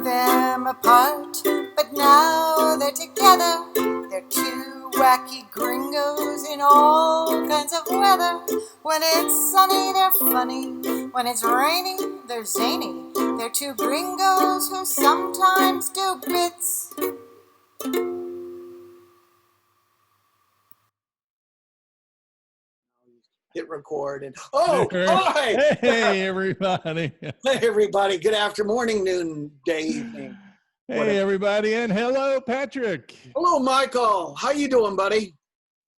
them apart, but now they're together. They're two wacky gringos in all kinds of weather. When it's sunny, they're funny. When it's rainy, they're zany. They're two gringos who sometimes do bits. Hit record and hi! Hey everybody! Hey everybody! Good afternoon, noon, day, evening. Hey Whatever. everybody, and hello, Patrick. Hello, Michael. How you doing, buddy?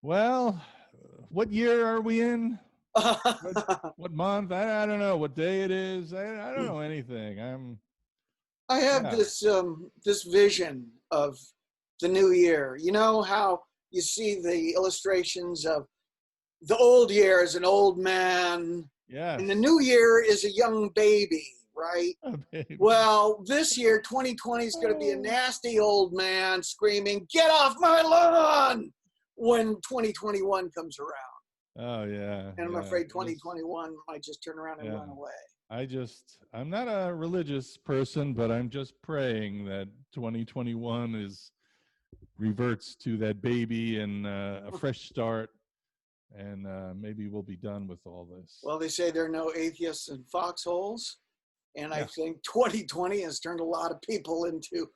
Well, what year are we in? What month? I don't know. What day it is? I don't know anything. I have this vision of the new year. You know how you see the illustrations of the old year is an old man, Yes. and the new year is a young baby, right? A baby. Well, this year, 2020 is going to be a nasty old man screaming, "Get off my lawn!" when 2021 comes around. Oh yeah. And I'm afraid 2021 might just turn around and run away. I'm not a religious person, but I'm just praying that 2021 reverts to that baby and a fresh start. And maybe we'll be done with all this. Well, they say there are no atheists in foxholes. And I think 2020 has turned a lot of people into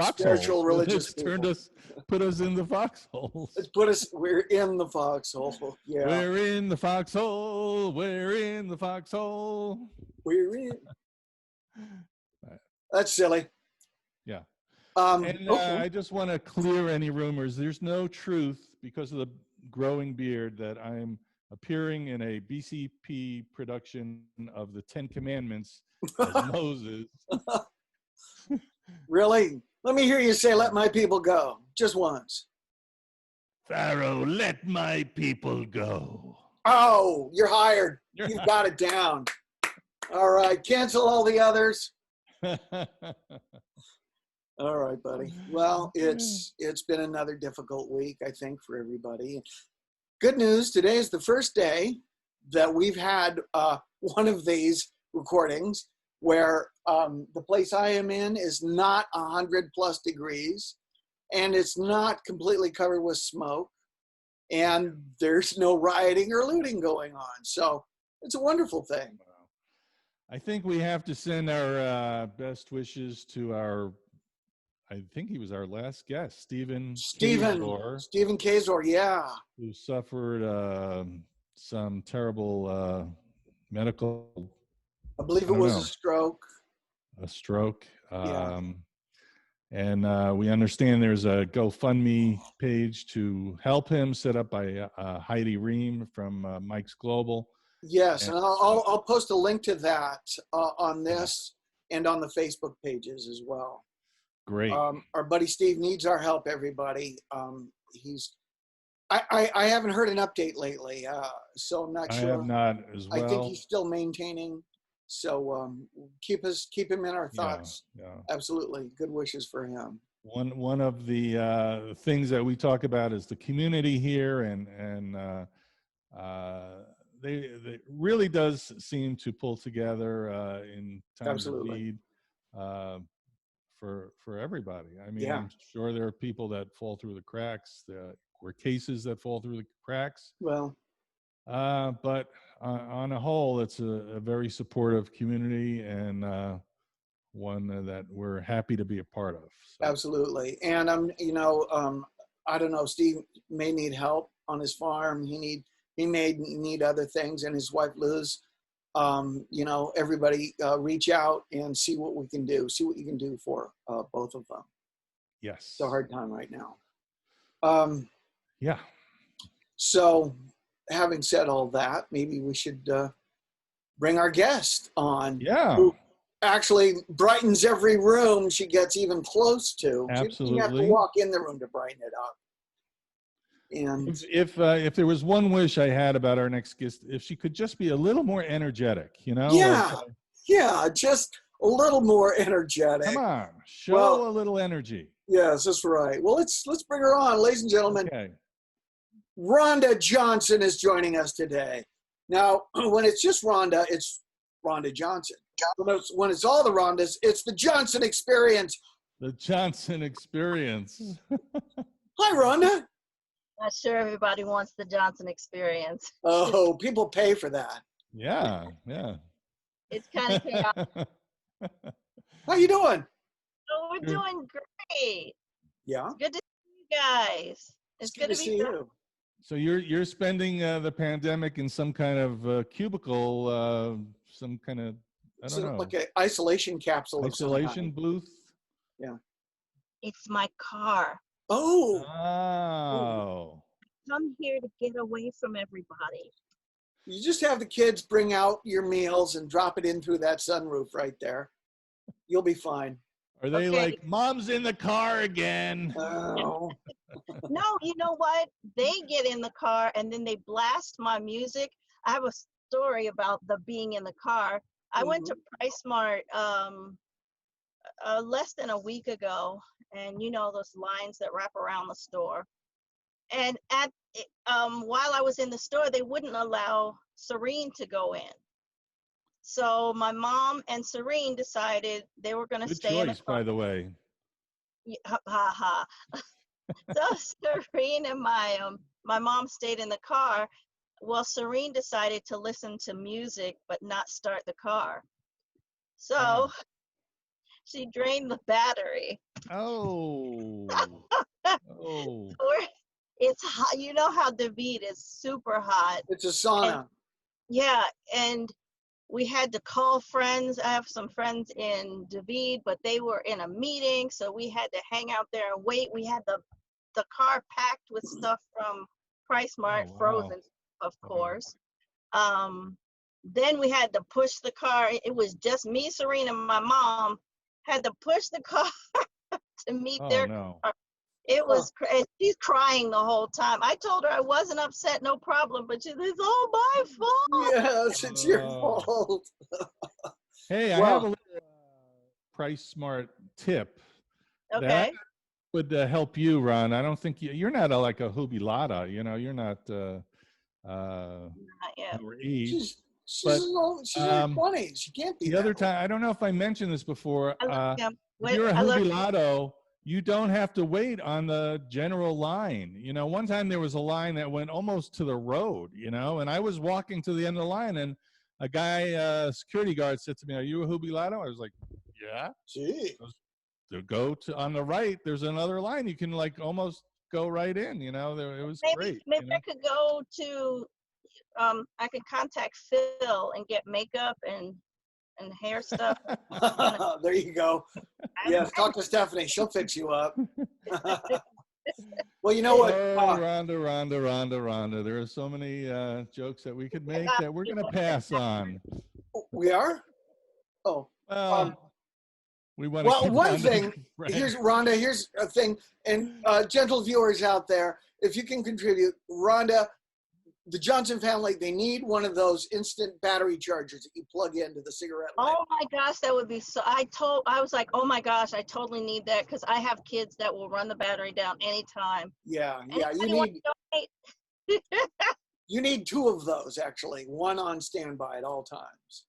spiritual religious people. Put us in the foxholes. We're in the foxhole. Yeah. We're in the foxhole. We're in the foxhole. We're in. That's silly. Yeah. Okay. I just want to clear any rumors. There's no truth because of the growing beard that I'm appearing in a BCP production of the 10 Commandments as Moses. Really? Let me hear you say, "Let my people go," just once. Pharaoh, let my people go. Oh, you're hired. You've got it down. All right. Cancel all the others. All right, buddy. Well, it's been another difficult week, I think, for everybody. Good news, today is the first day that we've had one of these recordings where the place I am in is not 100+ degrees, and it's not completely covered with smoke, and there's no rioting or looting going on. So it's a wonderful thing. I think we have to send our best wishes to I think he was our last guest, Stephen Kazor, yeah. Who suffered some terrible medical. I believe it was a stroke. A stroke. Yeah. And we understand there's a GoFundMe page to help him, set up by Heidi Ream from Mike's Global. Yes, and I'll post a link to that on this and on the Facebook pages as well. Great. Our buddy Steve needs our help, everybody. I haven't heard an update lately, so I'm not sure. I have not as well. I think he's still maintaining. So keep him in our thoughts. Yeah. Absolutely. Good wishes for him. One of the things that we talk about is the community here, and they really does seem to pull together in times of need. For everybody. I mean, I'm sure there are people that fall through the cracks, or cases that fall through the cracks. Well, but on a whole, it's a very supportive community, and one that we're happy to be a part of. So. Absolutely. And I don't know, Steve may need help on his farm. He may need other things, and his wife Liz. Everybody reach out and see what we can do. See what you can do for both of them. Yes. It's a hard time right now. Yeah. So having said all that, maybe we should bring our guest on. Yeah. Who actually brightens every room she gets even close to. Absolutely. You have to walk in the room to brighten it up. And if there was one wish I had about our next guest, if she could just be a little more energetic, Yeah, just a little more energetic. Come on, show a little energy. Yes, that's right. Well, let's bring her on, ladies and gentlemen. Okay. Rhonda Johnson is joining us today. Now, when it's just Rhonda, it's Rhonda Johnson. When it's all the Rhondas, it's the Johnson experience. The Johnson experience. Hi, Rhonda. Not sure everybody wants the Johnson experience. Oh, people pay for that. Yeah. It's kind of chaotic. How you doing? Oh, we're doing great. Yeah. It's good to see you guys. It's good to see be back. you. So you're spending the pandemic in some kind of cubicle, some kind of, I don't know, Like an isolation capsule. isolation booth. Yeah. It's my car. Oh. Oh. Come here to get away from everybody. You just have the kids bring out your meals and drop it in through that sunroof right there. You'll be fine. Are they Okay. like, Mom's in the car again? Oh. No, you know what? They get in the car and then they blast my music. I have a story about the being in the car. I went to PriceSmart less than a week ago, and you know those lines that wrap around the store. And while I was in the store, they wouldn't allow Serene to go in. So my mom and Serene decided they were going to stay in the car. By the way. Ha ha. So Serene and my mom stayed in the car. Well, Serene decided to listen to music but not start the car. So she drained the battery. Oh. Oh. It's hot. You know how David is super hot. It's a sauna. And we had to call friends. I have some friends in David, but they were in a meeting, so we had to hang out there and wait. We had the car packed with stuff from PriceSmart, frozen, of course. Then we had to push the car. It was just me, Serena, and my mom had to push the car to meet their car. It was crazy. She's crying the whole time. I told her I wasn't upset, no problem, but she said, it's all my fault. Yes, it's your fault. Hey, I have a little PriceSmart tip. Okay. That would help you, Ron. I don't think you're not like a jubilada. You know, you're not overage. She's in her 20s. She can't be. The other time, I don't know if I mentioned this before. If you're a jubilado, you don't have to wait on the general line. You know, one time there was a line that went almost to the road, you know, and I was walking to the end of the line and a guy, security guard said to me, "Are you a jubilado?" I was like, "Yeah." Gee. To go to on the right, there's another line. You can like almost go right in, you know, it was great. Maybe I could go to, I could contact Phil and get makeup and hair stuff. There you go. Yes, talk to Stephanie. She'll fix you up. Well, you know what? Rhonda. There are so many jokes that we could make that we're going to pass on. We are? Oh. We want to well, one thing, here's Rhonda, here's a thing, and gentle viewers out there, if you can contribute, Rhonda, the Johnson family, they need one of those instant battery chargers that you plug into the cigarette lighter. Oh my gosh, that would be so, I was like, oh my gosh, I totally need that because I have kids that will run the battery down anytime. Yeah, you need two of those actually, one on standby at all times.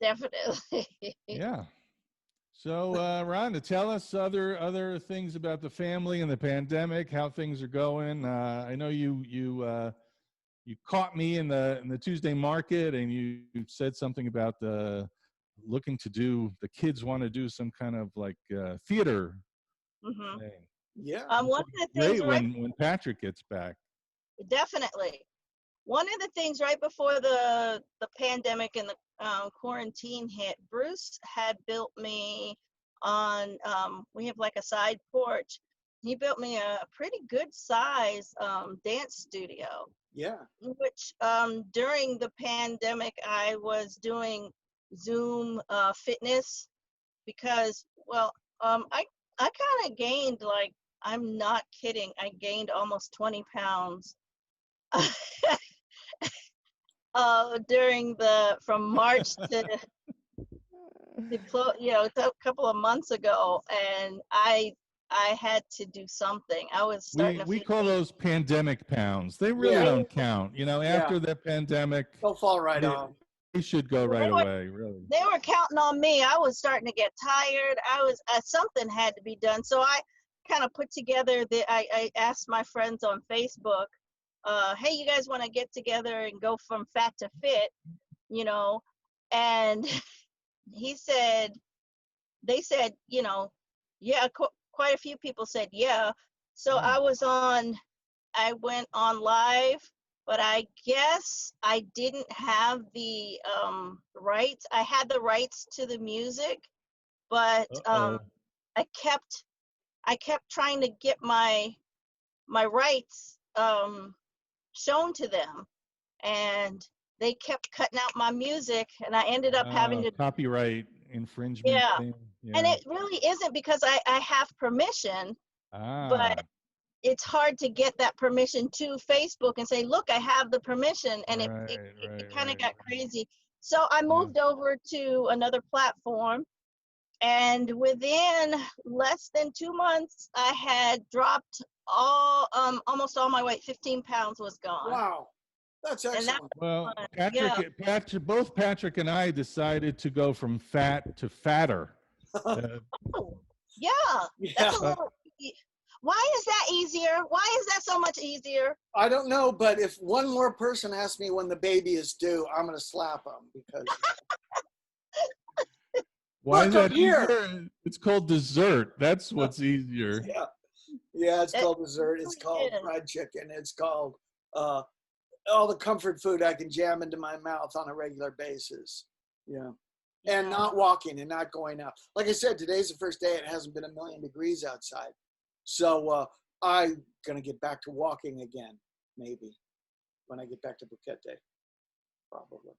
Definitely. Yeah. So, Rhonda, tell us other things about the family and the pandemic, how things are going. I know you caught me in the Tuesday market, and you said something about looking to do. The kids want to do some kind of like theater thing. Yeah. One of the things when Patrick gets back. Definitely. One of the things right before the pandemic and the quarantine hit, Bruce had built me on, we have like a side porch. He built me a pretty good size dance studio. Yeah. Which during the pandemic, I was doing Zoom fitness because, well, I kind of gained, like, I'm not kidding, I gained almost 20 pounds. During from March to a couple of months ago, and I had to do something. I was starting we call those pandemic pounds. They really don't count. You know, after the pandemic, they'll fall right off. They should go right away, really. They were counting on me. I was starting to get tired. Something had to be done. So I kind of put together I asked my friends on Facebook, hey, you guys want to get together and go from fat to fit, you know? And they said, you know, yeah, quite a few people said, yeah. So I went on live, but I guess I didn't have the rights. I had the rights to the music, but I kept trying to get my rights shown to them, and they kept cutting out my music, and I ended up having to copyright infringement thing. Yeah. And it really isn't because I have permission, but it's hard to get that permission to Facebook and say, look, I have the permission, and it kind of got crazy. So I moved over to another platform, and within less than 2 months, I had dropped almost all my weight. 15 pounds was gone. Wow, that's excellent. Well, Patrick, both Patrick and I decided to go from fat to fatter. That's a little. Why is that easier? Why is that so much easier? I don't know, but if one more person asks me when the baby is due, I'm going to slap them because. Why is that easier? It's called dessert. That's what's easier. Yeah, it's called dessert. It's called fried chicken. It's called all the comfort food I can jam into my mouth on a regular basis. Yeah. And not walking and not going out. Like I said, today's the first day it hasn't been 1,000,000 degrees outside. So I'm going to get back to walking again, maybe, when I get back to Boquete, probably.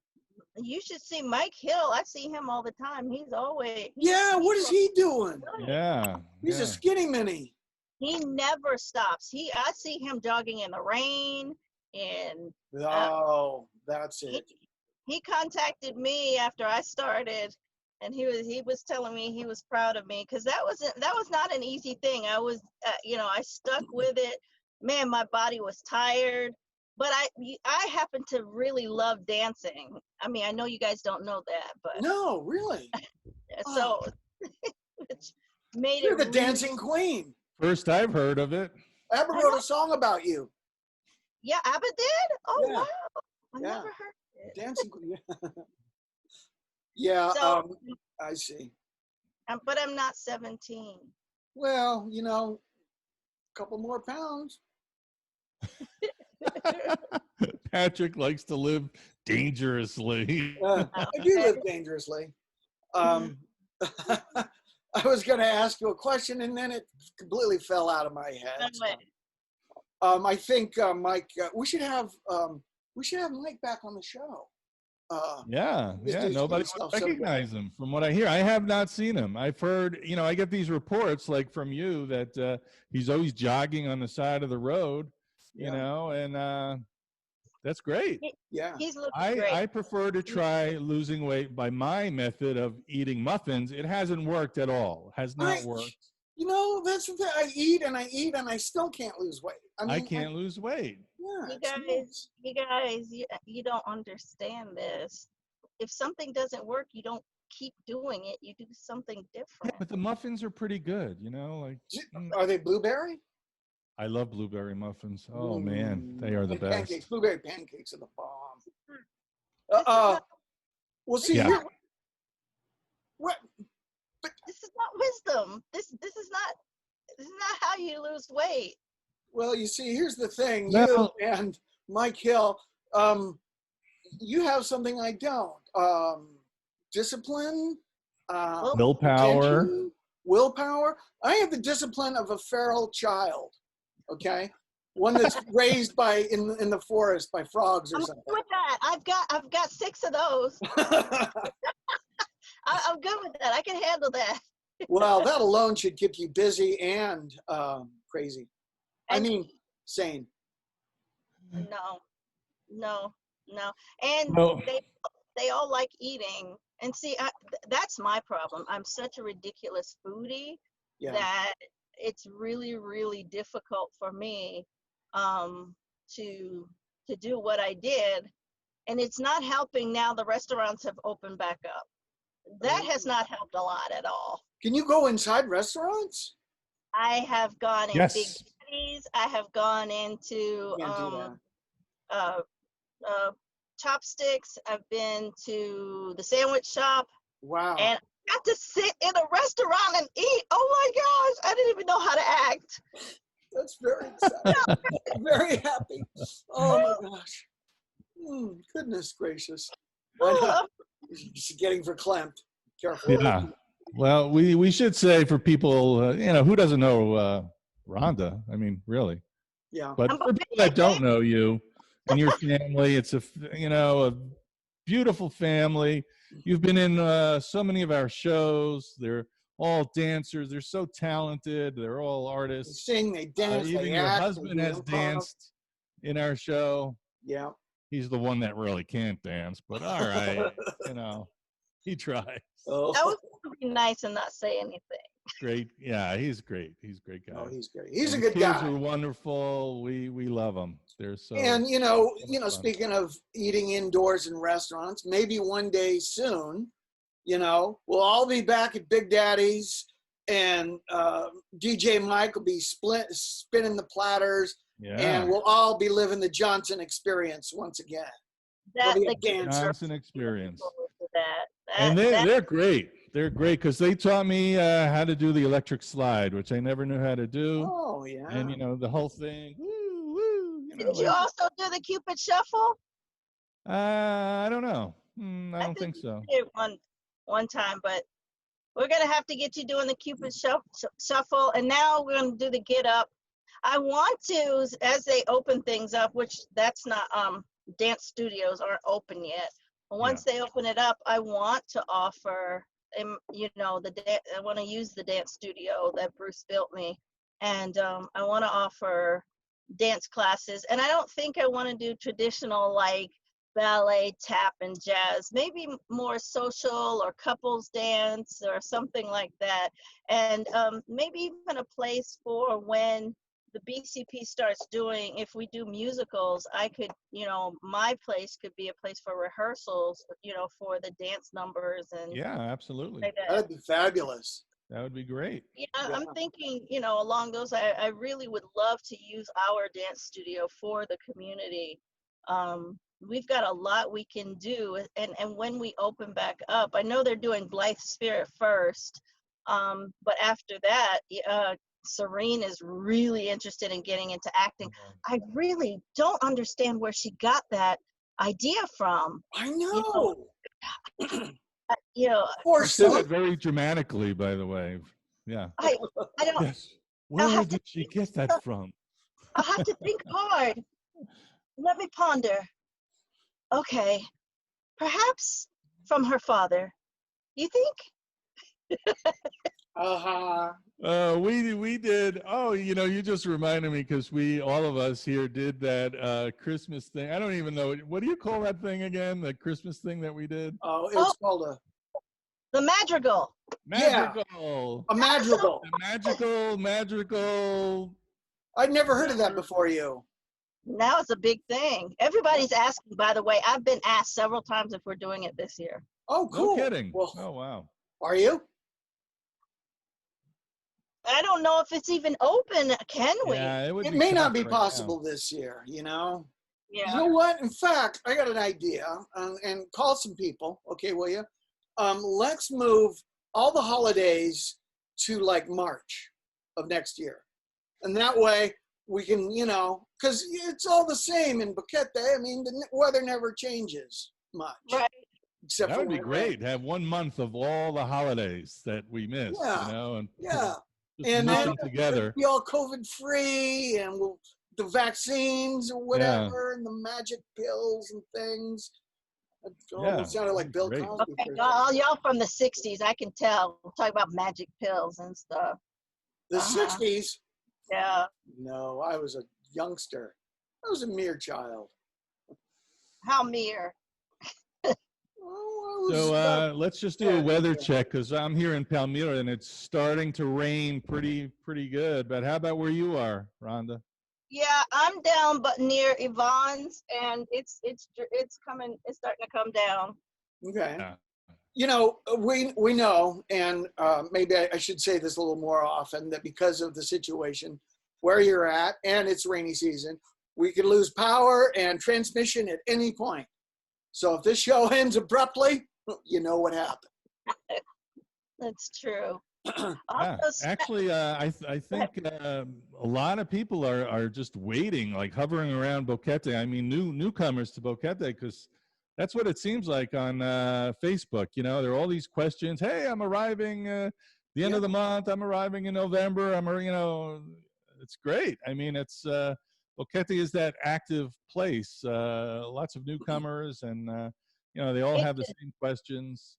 You should see Mike Hill. I see him all the time. He's always. Yeah, what is he doing? Yeah. He's a skinny mini. He never stops. I see him jogging in the rain. And that's it. He contacted me after I started, and he was telling me he was proud of me because that was not an easy thing. I was I stuck with it. Man, my body was tired, but I happen to really love dancing. I mean, I know you guys don't know that, but no, really. So which made You're it the really, dancing queen. First I've heard of it. Abba wrote a song about you. Yeah, Abba did? Oh, yeah. wow. I never heard it. Dancing queen. Yeah, so, I see. But I'm not 17. Well, a couple more pounds. Patrick likes to live dangerously. I do live dangerously. I was going to ask you a question, and then it completely fell out of my head. I think Mike. We should have Mike back on the show. Nobody would recognize him from what I hear. I have not seen him. I've heard, I get these reports like from you that he's always jogging on the side of the road, and that's great. He's looking great. I prefer to try losing weight by my method of eating muffins. It hasn't worked at all. Has not worked. That's the thing. I eat and I still can't lose weight. I can't lose weight. Yeah, you guys, you don't understand this. If something doesn't work, you don't keep doing it. You do something different. Yeah, but the muffins are pretty good, Are they blueberry? I love blueberry muffins. Oh man, they are the best. Pancakes, blueberry pancakes are the bomb. We'll see. Yeah. What? But this is not wisdom. This is not how you lose weight. Well, you see, here's the thing. You and Mike Hill, you have something I don't. Discipline. Willpower. Willpower. I have the discipline of a feral child. Okay, one that's raised in the forest by frogs or something. I'm good with that. I've got 6 of those. I'm good with that. I can handle that. Well, that alone should keep you busy and crazy. Sane. No. And they all like eating. And see, that's my problem. I'm such a ridiculous foodie that it's really, really difficult for me to do what I did. and it's not helping now the restaurants have opened back up. That has not helped a lot at all. Can you go inside restaurants? I have gone in Yes. big cities. I have gone into Can't do that. Chopsticks. I've been to the sandwich shop, Wow. and I got to sit in a restaurant and eat. Oh my gosh, I didn't even know how to act. That's very exciting. Very happy. Oh my gosh. Goodness gracious. I know. She's getting verklempt. Careful. Yeah. Well, we should say for people, who doesn't know Rhonda? I mean, really. Yeah. But for people that don't know you and your family, it's a beautiful family. You've been in so many of our shows. They're all dancers. They're so talented. They're all They artists. sing, they dance, Even they your act, husband they do has improv. danced in our show. Yeah. He's the one that really can't dance, but all right, he tries. Oh. That was be nice and not say anything. Great. Yeah, he's great. He's a great guy. Oh, he's great. He's And a good kids guy. are wonderful. We love them. They're so. And fun. speaking of eating indoors in restaurants, maybe one day soon, we'll all be back at Big Daddy's, and DJ Mike will be spinning the platters, and we'll all be living the Johnson experience once again. That There'll be a the dancer. Johnson experience. That, And they're great. They're great because they taught me how to do the electric slide, which I never knew how to do. Oh yeah. And the whole thing. Woo, woo, Did you also do the Cupid Shuffle? I don't know. I don't think so. Did one time, but we're gonna have to get you doing the Cupid Shuffle, and now we're gonna do the Get Up. I want to, as they open things up, which that's not dance studios aren't open yet. Once they open it up, I want to offer, I want to use the dance studio that Bruce built me, and I want to offer dance classes. And I don't think I want to do traditional like ballet, tap, and jazz. Maybe more social or couples dance or something like that. And maybe even a place for when the BCP starts doing, if we do musicals, I could, my place could be a place for rehearsals, for the dance numbers and absolutely. like that. That'd be fabulous. That would be great. I'm thinking, along those, I really would love to use our dance studio for the community. We've got a lot we can do. And when we open back up, I know they're doing Blythe Spirit first. But after that, Serene is really interested in getting into acting. I really don't understand where she got that idea from. I know. Or said it very dramatically, by the way. Yeah. I don't. Yes. Where did she get that from? I'll have to think hard. Let me ponder. Okay, perhaps from her father. You think? We did. Oh, you just reminded me because all of us here did that Christmas thing. I don't even know. What do you call that thing again? The Christmas thing that we did? Oh, it's called the madrigal. Madrigal. A madrigal. Madrigal. I'd never heard of that before you. Now it's a big thing. Everybody's asking, by the way. I've been asked several times if we're doing it this year. Oh, cool. No kidding. Well, oh, wow. Are you? I don't know if it's even open. Can we? Yeah, it may not be possible this year, Yeah. You know what? In fact, I got an idea, and call some people, okay, will you? Let's move all the holidays to like March of next year. And that way we can, because it's all the same in Boquete. I mean, the weather never changes much. Right. That would be great. Have 1 month of all the holidays that we miss, and and then together. Be all COVID free, and the vaccines or whatever, and the magic pills and things. It almost sounded like Bill Cosby. Okay, y'all from the 60s, I can tell. We'll talk about magic pills and stuff. The 60s? Yeah. No, I was a youngster. I was a mere child. How mere? So let's just do a weather check because I'm here in Palmyra and it's starting to rain pretty good. But how about where you are, Rhonda? Yeah, I'm down, but near Yvonne's, and it's coming. It's starting to come down. Okay. Yeah. You know, we know, and maybe I should say this a little more often, that because of the situation where you're at, and it's rainy season, we could lose power and transmission at any point. So if this show ends abruptly, you know what happened. That's true. Yeah, Also, actually, I think a lot of people are just waiting, like hovering around Boquete. I mean, newcomers to Boquete, because that's what it seems like on Facebook. You know, there are all these questions. Hey, I'm arriving the end of the month. I'm arriving in November. You know, it's great. I mean, it's Boquete is that active place. Lots of newcomers, and you know, they all have the same questions.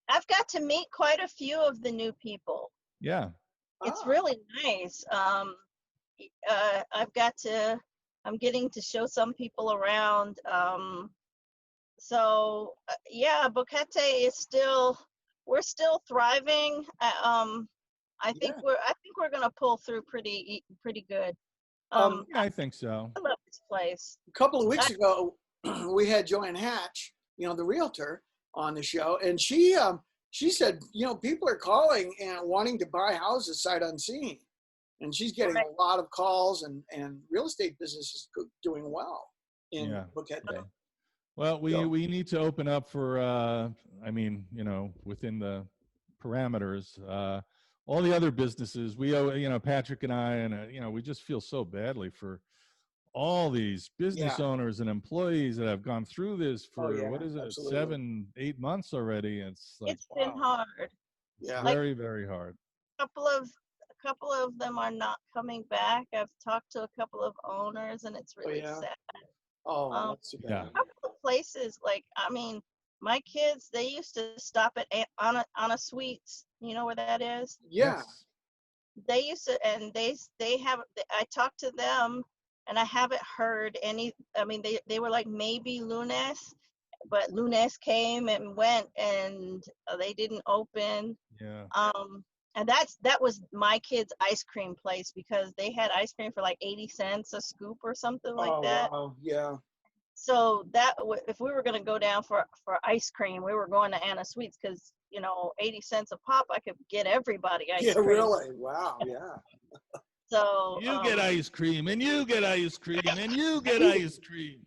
I've got to meet quite a few of the new people. Yeah. It's really nice. I'm getting to show some people around. Yeah, Boquete is we're still thriving. I think we're gonna pull through pretty good. Yeah, I think so. I love this place. A couple of weeks ago, we had Joanne Hatch, you know, the realtor, on the show, and she said, you know, people are calling and wanting to buy houses sight unseen, and she's getting a lot of calls, and real estate business is doing well in Boquete. Okay. Well, we need to open up for I mean, you know, within the parameters, all the other businesses. We owe, you know, Patrick and I, and you know, we just feel so badly for all these business owners and employees that have gone through this for what is it, absolutely. 7-8 months already. It's like, it's been hard. Yeah, very, very hard. A couple of them are not coming back. I've talked to a couple of owners, and it's really sad. Oh, that's too bad. A couple of places, like, I mean, my kids, they used to stop at Anna Sweets. You know where that is? Yeah. They used to, and they have. I talked to them, and I haven't heard any. I mean, they were like maybe Lunes, but Lunes came and went, and they didn't open. Yeah. And that was my kids' ice cream place, because they had ice cream for like 80 cents a scoop or something like that. Wow. Yeah. So if we were going to go down for ice cream, we were going to Anna Sweets, because, you know, 80 cents a pop, I could get everybody ice cream. Yeah, really? Wow. Yeah. So you get ice cream, and you get ice cream, and you get ice cream.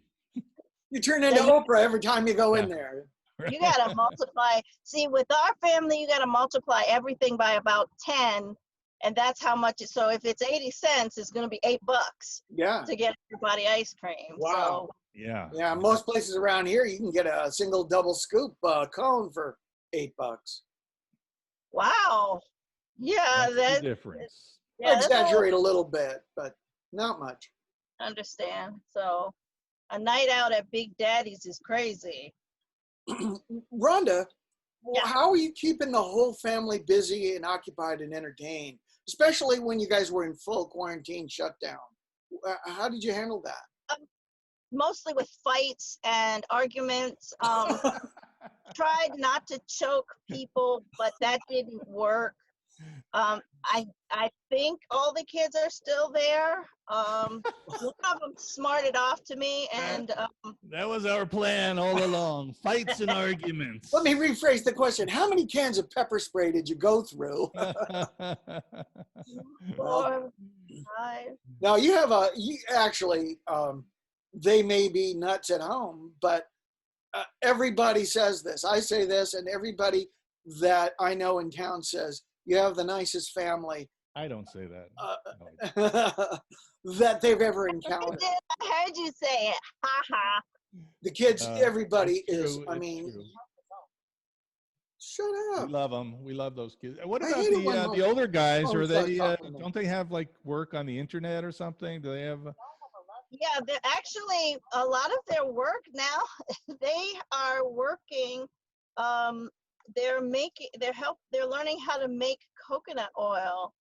You turn into Oprah every time you go in there. You got to multiply. See, with our family, you got to multiply everything by about 10, and that's how much. So if it's 80 cents, it's going to be $8 to get everybody ice cream. Wow. So, yeah. Most places around here, you can get a single double scoop cone for $8. Wow. Yeah, that's the difference. Yeah, I exaggerate a little bit, but not much. Understand. So a night out at Big Daddy's is crazy. Rhonda, how are you keeping the whole family busy and occupied and entertained, especially when you guys were in full quarantine shutdown? How did you handle that? Mostly with fights and arguments. Tried not to choke people, but that didn't work. I think all the kids are still there. One of them smarted off to me, and that was our plan all along: fights and arguments. Let me rephrase the question: how many cans of pepper spray did you go through? 4, 5. Now you actually. They may be nuts at home, but everybody says this. I say this, and everybody that I know in town says, you have the nicest family. I don't say that. That they've ever encountered. I heard you say it. Ha ha. The kids, everybody is, true. I mean, true. Shut up. We love them. We love those kids. What I about hate the older guys? Are they, talking don't they have like work on the internet or something? Do they have? Yeah, they're actually, a lot of their work now, they are working, they're learning how to make coconut oil.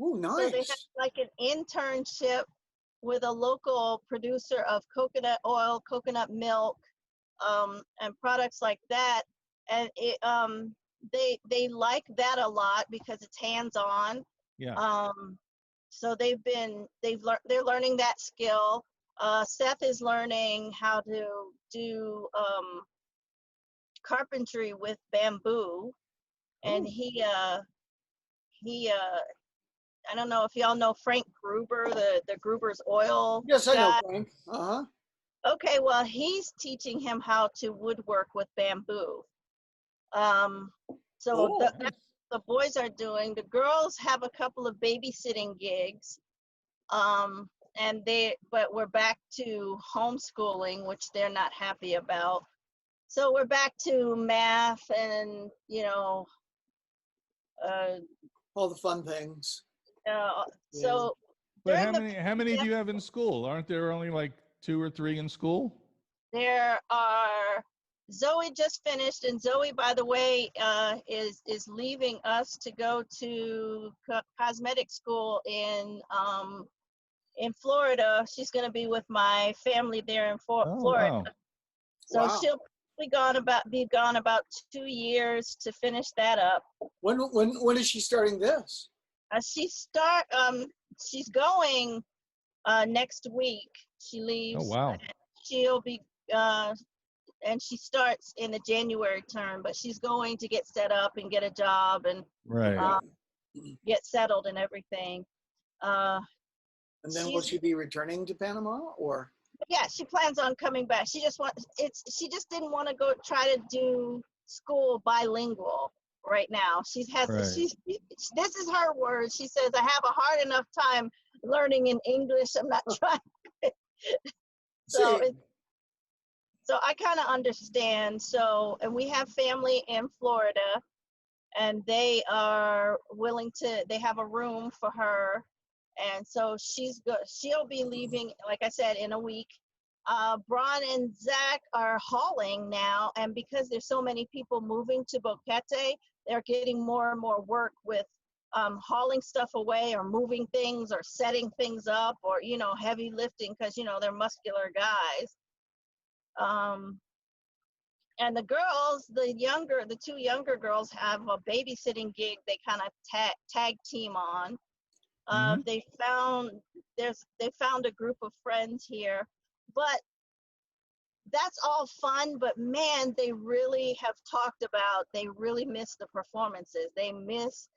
Ooh, nice. So they have like an internship with a local producer of coconut oil, coconut milk, and products like that. And they like that a lot because it's hands-on. Yeah. so they're learning that skill. Seth is learning how to do carpentry with bamboo, and Oh. he I don't know if y'all know Frank Gruber, the Gruber's oil Yes, I know guy. Frank. Uh-huh. Okay, well, he's teaching him how to woodwork with bamboo. Um, so Cool. that's what the boys are doing. The girls have a couple of babysitting gigs. Um, but we're back to homeschooling, which they're not happy about. So we're back to math and, uh, All the fun things. so But during how many do you have in school? Aren't there only like 2 or 3 in school? there are, Zoe just finished, and Zoe, by the way, is leaving us to go to cosmetic school in Florida. She's going to be with my family there in Oh, Florida. wow. So Wow. she'll be gone about 2 years to finish that up. When is she starting this? She's going next week. She leaves. Oh, wow. She'll be and she starts in the January term, but she's going to get set up and get a job and Right. get settled and everything. And then will she be returning to Panama, or? Yeah, she plans on coming back. She just didn't want to go try to do school bilingual right now. Right. This is her words. She says, I have a hard enough time learning in English. I'm not trying. So I kind of understand. So, and we have family in Florida, and they are willing to, they have a room for her. And so she'll be leaving, like I said, in a week. Bron and Zach are hauling now, and because there's so many people moving to Boquete, they're getting more and more work with hauling stuff away or moving things or setting things up or, heavy lifting because, they're muscular guys. And the girls, the 2 younger girls have a babysitting gig they kind of tag team on. They found a group of friends here, but that's all fun. But man, they really have talked about, they really miss the performances. They miss,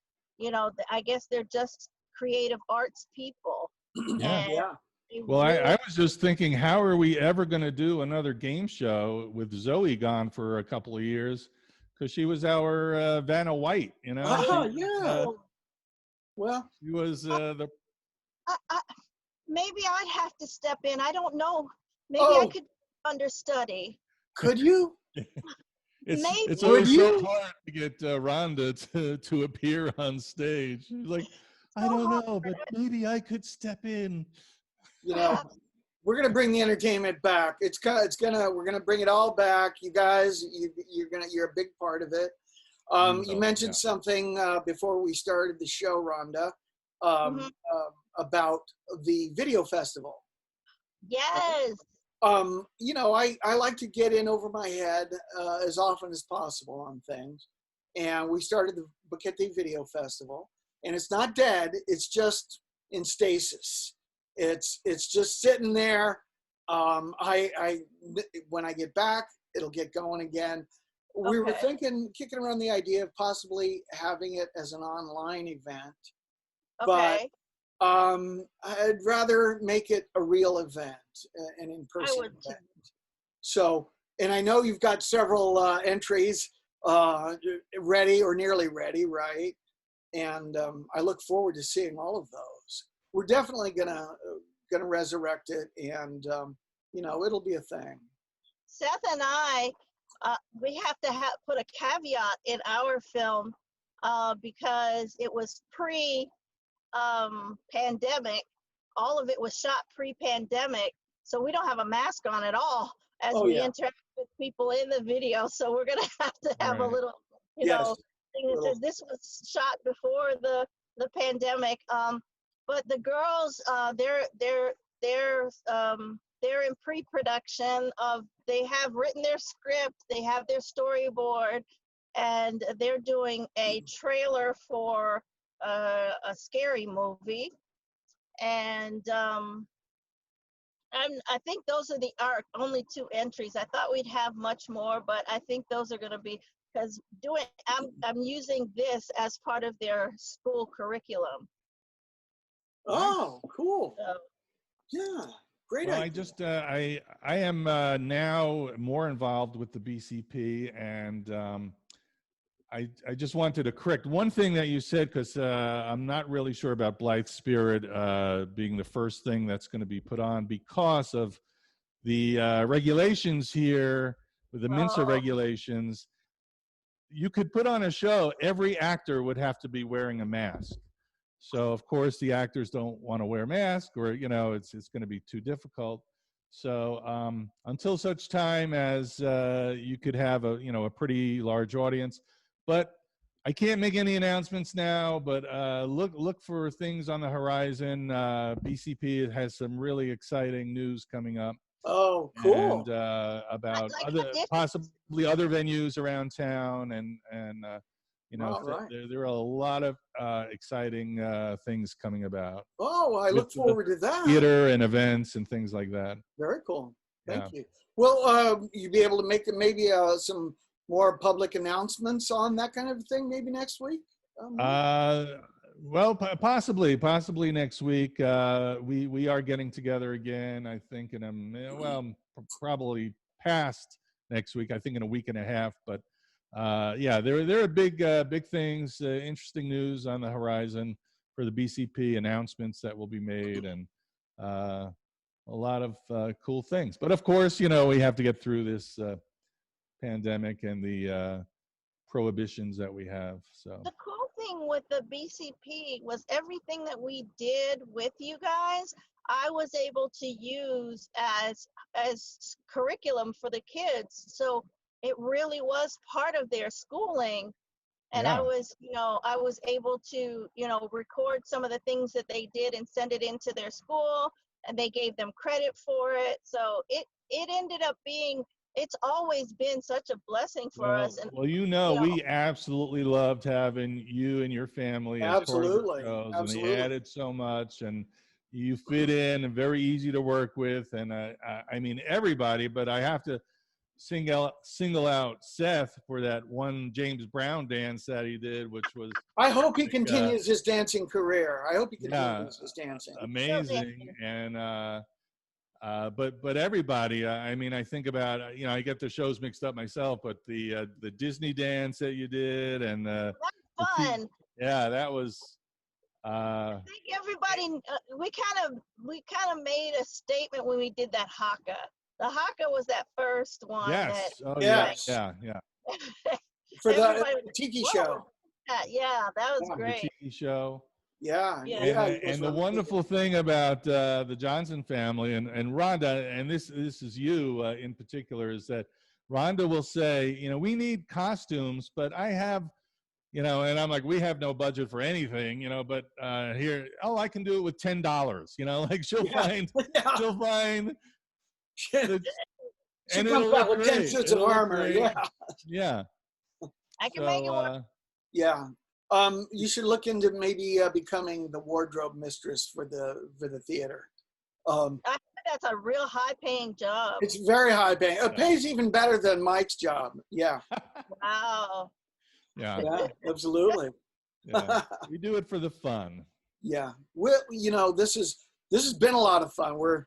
I guess they're just creative arts people. Yeah. Yeah. Well, I was just thinking, how are we ever going to do another game show with Zoe gone for a couple of years? Because she was our Vanna White, Yeah. Well, she was the. Maybe I'd have to step in. I don't know. Maybe I could understudy. Could you? It's always so hard to get Rhonda to appear on stage. She's like, I don't know, but maybe I could step in. We're gonna bring the entertainment back. We're gonna bring it all back. You guys, you're a big part of it. You mentioned something before we started the show, Rhonda, about the video festival. Yes. I like to get in over my head as often as possible on things, and we started the Boquete Video Festival, and it's not dead. It's just in stasis. It's just sitting there. When I get back, it'll get going again. We were kicking around the idea of possibly having it as an online event, but I'd rather make it a real event, an in-person event. So, and I know you've got several entries ready or nearly ready, right? And I look forward to seeing all of those. We're definitely gonna resurrect it, and it'll be a thing. Seth and I, we have to put a caveat in our film because it was pre-pandemic. All of it was shot pre-pandemic, so we don't have a mask on at all as we interact with people in the video. So we're gonna have to have a little, thing that says this was shot before the pandemic. But the girls, they're in pre-production of. They have written their script. They have their storyboard, and they're doing a trailer for a scary movie. And I think those are our only 2 entries. I thought we'd have much more, but I think those are going to be, because I'm using this as part of their school curriculum. Oh, cool. So, Yeah, great Well, idea. I just I am now more involved with the BCP, and I just wanted to correct one thing that you said, because I'm not really sure about Blythe Spirit being the first thing that's going to be put on because of the regulations here with the Mensa regulations. You could put on a show, every actor would have to be wearing a mask. So of course the actors don't want to wear a mask, or it's going to be too difficult. So until such time as you could have a pretty large audience, but I can't make any announcements now. But look for things on the horizon. BCP has some really exciting news coming up. Oh, cool. And about possibly other venues around town, and right. there are a lot of exciting things coming about. Oh, I look forward to that. Theater and events and things like that. Very cool. Thank you. Well, you'd be able to make maybe some more public announcements on that kind of thing maybe next week? Well, possibly next week. We are getting together again, I think, probably past next week, I think in a week and a half. But yeah, there are big things, interesting news on the horizon for the BCP, announcements that will be made, and a lot of cool things. But of course, we have to get through this pandemic and the prohibitions that we have. So the cool thing with the BCP was everything that we did with you guys, I was able to use as curriculum for the kids. So it really was part of their schooling. And yeah. I was able to, record some of the things that they did and send it into their school, and they gave them credit for it. So it ended up being, it's always been such a blessing for us. And we absolutely loved having you and your family as part of the shows, and they added so much, and you fit in and very easy to work with. And I mean everybody, but I have to single out Seth for that one James Brown dance that he did, which was. I hope he continues his dancing career. I hope he continues his dancing. Amazing. And but everybody, I mean, I think about, I get the shows mixed up myself, but the Disney dance that you did, and that's fun. That was. I think everybody, we kind of made a statement when we did that Haka. The Haka was that first one. Yes. Yeah. For the Tiki show. Yeah, that was great. The Tiki show. Yeah. And the wonderful thing about the Johnson family and Rhonda, and this is you in particular, is that Rhonda will say, we need costumes, but I have, and I'm like, we have no budget for anything, but here, I can do it with $10, like she'll find. She comes back with 10 suits of armor. Yeah. I can make it work. Yeah. You should look into maybe becoming the wardrobe mistress for the theater. I think that's a real high-paying job. It's very high-paying. It pays even better than Mike's job. Yeah. Wow. Yeah, absolutely. Yeah. We do it for the fun. Yeah. This has been a lot of fun. We're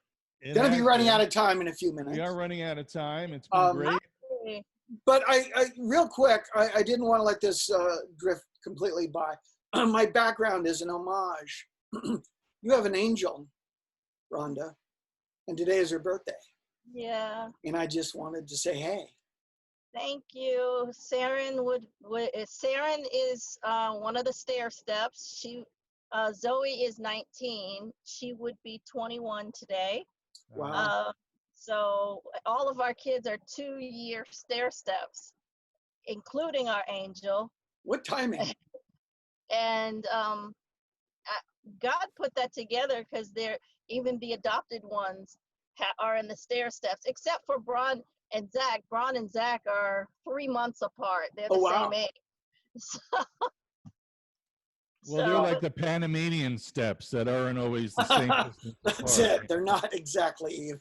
going to be running out of time in a few minutes. We are running out of time. It's been great. But I real quick, I didn't want to let this drift completely by. My background is an homage. You have an angel, Rhonda, and today is her birthday. Yeah. And I just wanted to say, hey. Thank you. Saren Saren is one of the stair steps. Zoe is 19. She would be 21 today. Wow. So all of our kids are 2-year stair steps, including our angel. What timing? And God put that together because even the adopted ones are in the stair steps, except for Braun and Zach. Braun and Zach are 3 months apart. They're the same age. So, Well, they're like the Panamanian steps that aren't always the same distance That's apart. it. They're not exactly even.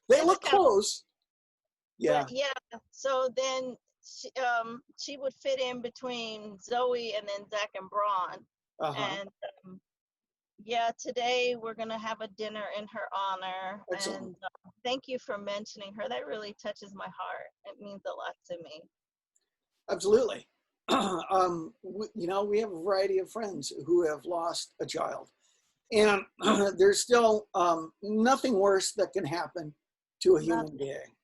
They look close. Yeah. But yeah. So then she would fit in between Zoe and then Zach and Braun. Uh-huh. And yeah, today we're going to have a dinner in her honor. Excellent. And thank you for mentioning her. That really touches my heart. It means a lot to me. Absolutely. We have a variety of friends who have lost a child. And there's still nothing worse that can happen to a human being.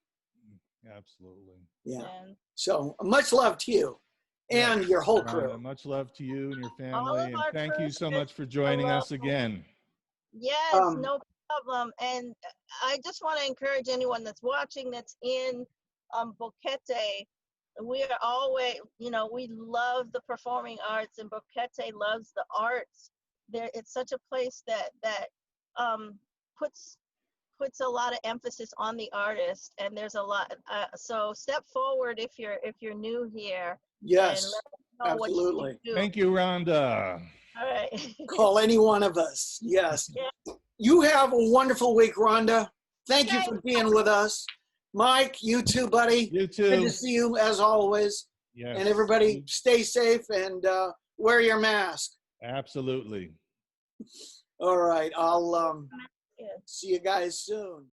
Absolutely. Yeah. And So much love to you and your whole crew. Much love to you and your all of family. And our thank you so crew much for joining us hello. again. Yes, no problem. And I just want to encourage anyone that's watching that's in Boquete. We are always, we love the performing arts, and Boquete loves the arts. It's such a place that puts a lot of emphasis on the artist, and there's a lot. So step forward if you're new here. Yes, and let us know absolutely. What you do. Thank you, Rhonda. All right. Call any one of us. Yes. Yeah. You have a wonderful week, Rhonda. Thank you for being with us. Mike, you too, buddy. You too. Good to see you as always. Yes. And everybody stay safe and wear your mask. Absolutely. All right. I'll see you guys soon.